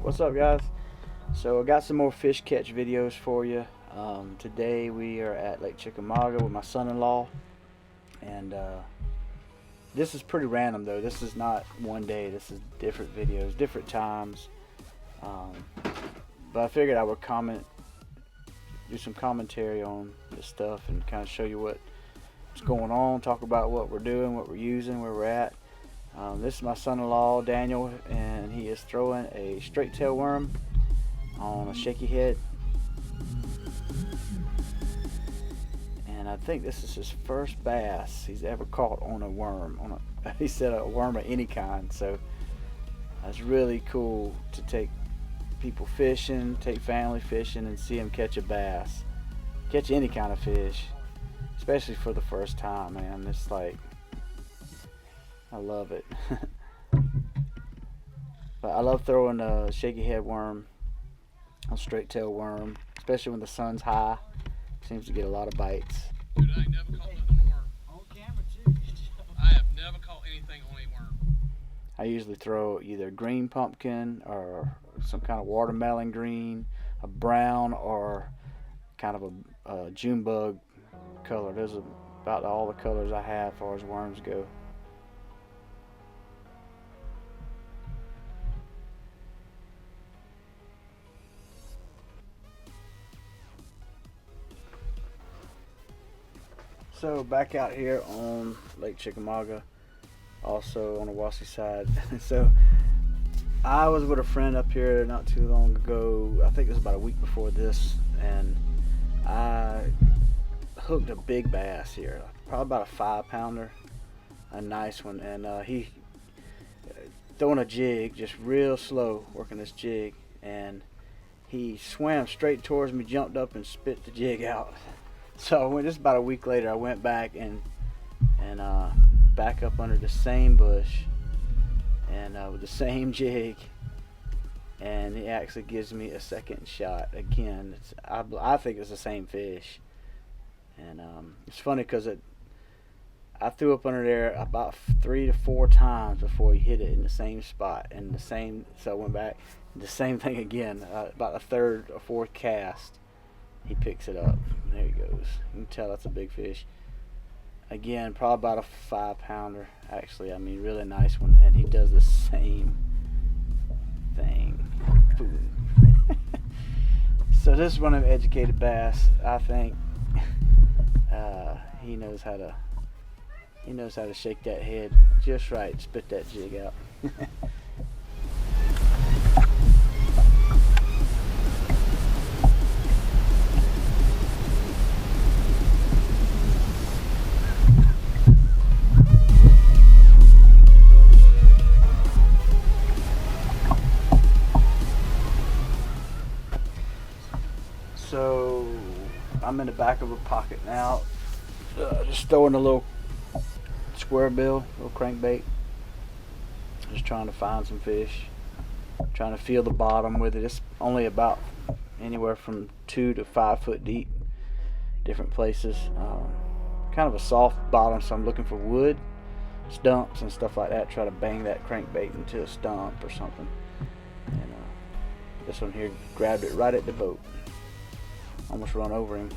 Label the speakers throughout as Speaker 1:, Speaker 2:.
Speaker 1: What's up, guys? So I got some more fish catch videos for you. Today we are at Lake Chickamauga with my son-in-law, and this is pretty random though. This is not one day. This is different videos, different times. Um, but I figured I would do some commentary on this stuff, and kind of show you what's going on. Talk about what we're doing, what we're using, where we're at. This is my son-in-law Daniel, and he is throwing a straight tail worm on a shaky head, and I think this is his first bass he's ever caught on a worm. He said a worm of any kind, so that's really cool to take people fishing, take family fishing, and see them catch a bass, catch any kind of fish, especially for the first time, man. It's like, I love it. But I love throwing a shaky head worm, a straight tail worm, especially when the sun's high. Seems to get a lot of bites.
Speaker 2: Dude, I ain't never caught nothing on a worm.
Speaker 3: On camera too.
Speaker 2: I have never caught anything on a worm.
Speaker 1: I usually throw either green pumpkin or some kind of watermelon green, a brown, or kind of a June bug color. Those are about all the colors I have as far as worms go. So back out here on Lake Chickamauga, also on the Wassee side. So I was with a friend up here not too long ago. I think it was about a week before this, and I hooked a big bass here, probably about a 5-pounder, a nice one. And he throwing a jig, just real slow, working this jig, and he swam straight towards me, jumped up, and spit the jig out. So just about a week later, I went back and back up under the same bush, and with the same jig, and he actually gives me a second shot again. I think it's the same fish, and it's funny because I threw up under there about 3 to 4 times before he hit it in the same spot, and so I went back, the same thing again. About a third or fourth cast, he picks it up. There he goes. You can tell that's a big fish. Again, probably about a 5-pounder. Actually, I mean, really nice one. And he does the same thing. Boom. So this is one of educated bass. I think he knows how to shake that head just right, spit that jig out. So I'm in the back of a pocket now, just throwing a little square bill, little crankbait, just trying to find some fish, trying to feel the bottom with it. It's only about anywhere from 2 to 5 foot deep, different places. Kind of a soft bottom, so I'm looking for wood, stumps and stuff like that. Try to bang that crankbait into a stump or something. And this one here grabbed it right at the boat. Almost run over him.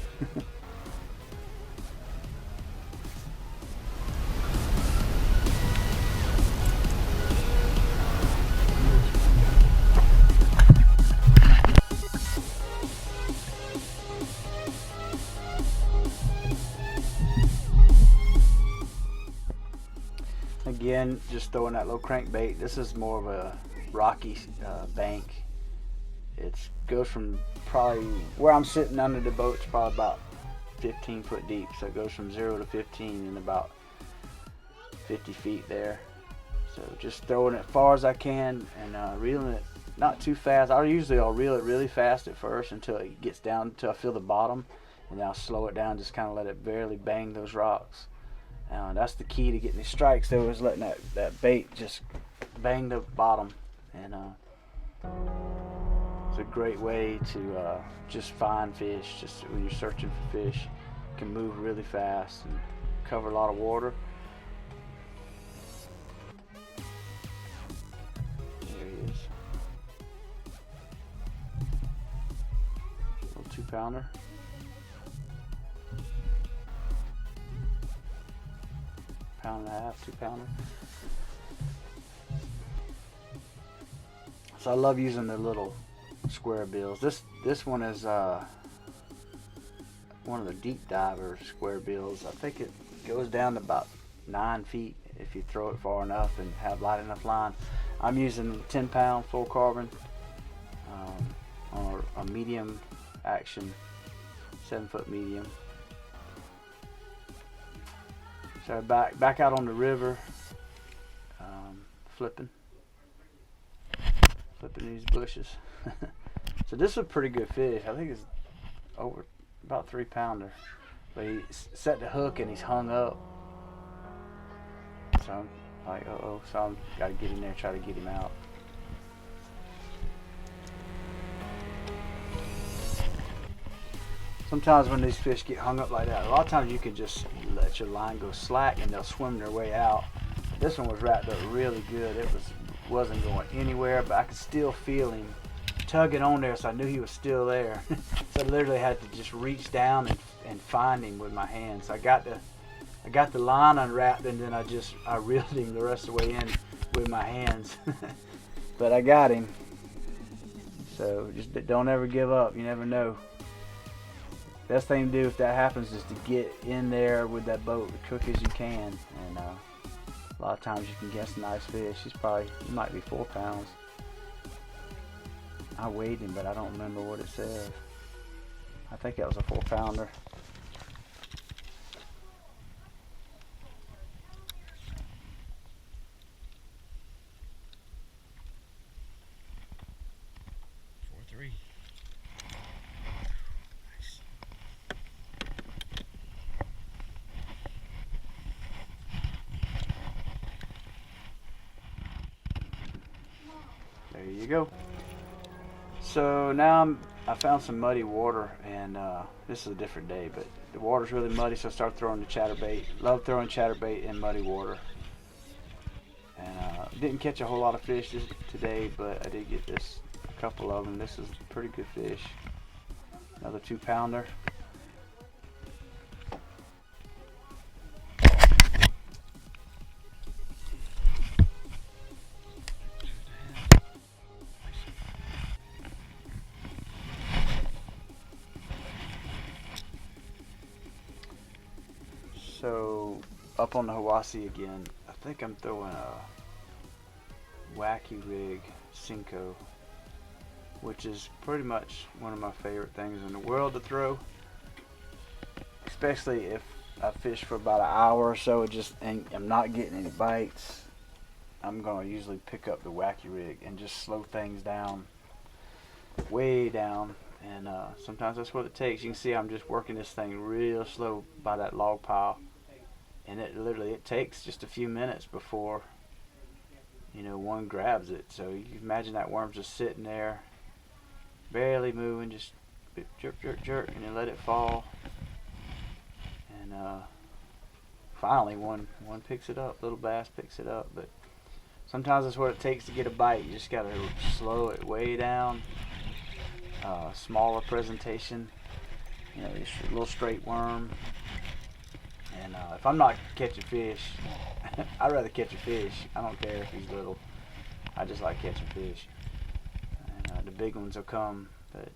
Speaker 1: Again, just throwing that little crankbait. This is more of a rocky bank. It goes from probably where I'm sitting under the boat, it's probably about 15 foot deep. So it goes from 0 to 15 in about 50 feet there. So just throwing it as far as I can, and reeling it not too fast. I'll reel it really fast at first until it gets down, until I feel the bottom, and then I'll slow it down, just kind of let it barely bang those rocks. That's the key to getting these strikes, though, is letting that bait just bang the bottom. And it's a great way to just find fish. Just when you're searching for fish, you can move really fast and cover a lot of water. There he is. 2-pounder. Pound and a half, 2-pounder. So I love using the little square bills. This one is one of the deep diver square bills. I think it goes down to about 9 feet if you throw it far enough and have light enough line. I'm using 10-pound fluorocarbon on a medium action, 7-foot medium. So back out on the river, flipping these bushes. So this is a pretty good fish. I think it's over about 3-pounder, but he set the hook and he's hung up. So I'm like, uh-oh, so I'm gotta get in there, try to get him out. Sometimes when these fish get hung up like that, a lot of times you can just let your line go slack and they'll swim their way out. This one was wrapped up really good. It wasn't going anywhere, but I could still feel him tugging on there, so I knew he was still there. So I literally had to just reach down and find him with my hands. So I got the line unwrapped, and then I reeled him the rest of the way in with my hands. But I got him. So just don't ever give up. You never know. Best thing to do if that happens is to get in there with that boat as quick as you can. And a lot of times you can get some nice fish. He might be 4 pounds. I weighed him, but I don't remember what it says. I think that was a 4-pounder. There you go. So now I found some muddy water, and this is a different day, but the water's really muddy, so I started throwing the chatterbait. Love throwing chatterbait in muddy water. And didn't catch a whole lot of fish today, but I did get a couple of them. This is a pretty good fish. Another 2-pounder. So up on the Hiwassee again, I think I'm throwing a wacky rig Cinco, which is pretty much one of my favorite things in the world to throw, especially if I fish for about an hour or so and I'm not getting any bites. I'm gonna usually pick up the wacky rig and just slow things down, way down. And sometimes that's what it takes. You can see I'm just working this thing real slow by that log pile, and it takes just a few minutes before one grabs it. So you can imagine that worm's just sitting there, barely moving, just jerk, jerk, jerk, and then let it fall. And finally one picks it up. Little bass picks it up. But sometimes that's what it takes to get a bite. You just gotta slow it way down. Smaller presentation, just a little straight worm. And if I'm not catching fish, I'd rather catch a fish. I don't care if he's little. I just like catching fish. And the big ones will come, but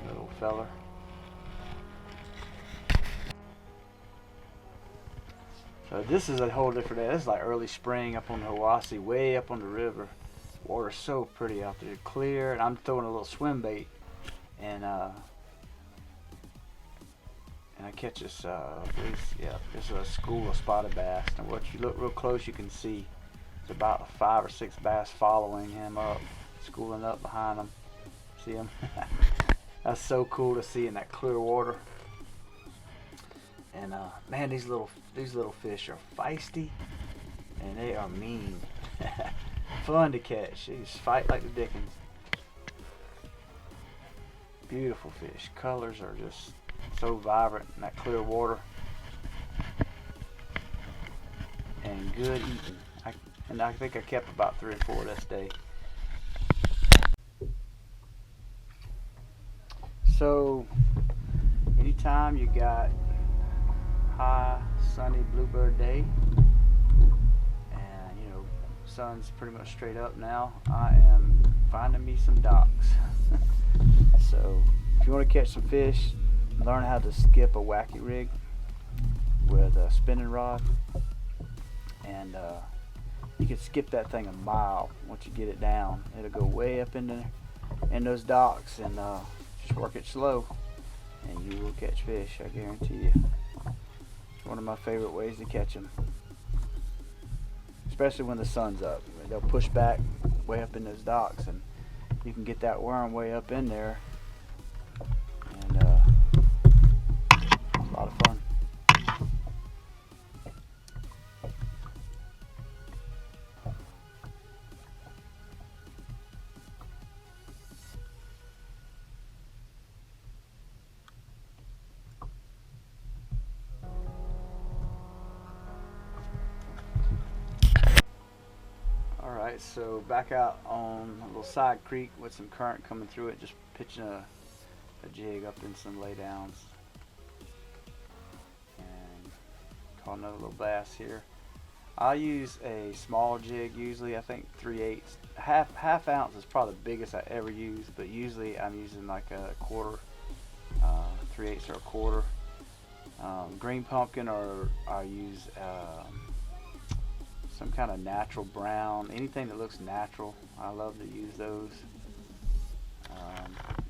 Speaker 1: little feller. So this is a whole different day. This is like early spring up on the Hiwassee, way up on the river. Water's so pretty out there, clear, and I'm throwing a little swim bait, and I catch this. This is a school of spotted bass. And what you look real close, you can see there's about 5 or 6 bass following him up, schooling up behind him. See him? That's so cool to see in that clear water. And man, these little fish are feisty, and they are mean. Fun to catch. They just fight like the dickens. Beautiful fish. Colors are just so vibrant in that clear water. And good eating. I think I kept about 3 or 4 this day. So anytime you got high sunny bluebird day and sun's pretty much straight up now, I am finding me some docks. So if you want to catch some fish, learn how to skip a wacky rig with a spinning rod, and you can skip that thing a mile. Once you get it down, it'll go way up in those docks, and just work it slow and you will catch fish, I guarantee you. It's one of my favorite ways to catch them, especially when the sun's up. They'll push back way up in those docks, and you can get that worm way up in there, and it's a lot of fun. Alright, so back out on a little side creek with some current coming through it, just pitching a jig up in some laydowns, and caught another little bass here. I use a small jig usually. I think 3/8, half ounce is probably the biggest I ever use, but usually I'm using like a quarter, 3/8 or a quarter. Green pumpkin, or I use some kind of natural brown, anything that looks natural. I love to use those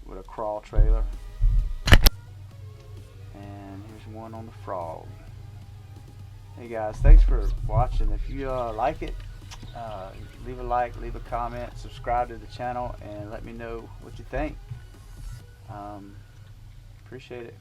Speaker 1: with a crawl trailer. And here's one on the frog. Hey guys, thanks for watching. If you like it, leave a like, leave a comment, subscribe to the channel, and let me know what you think. Appreciate it.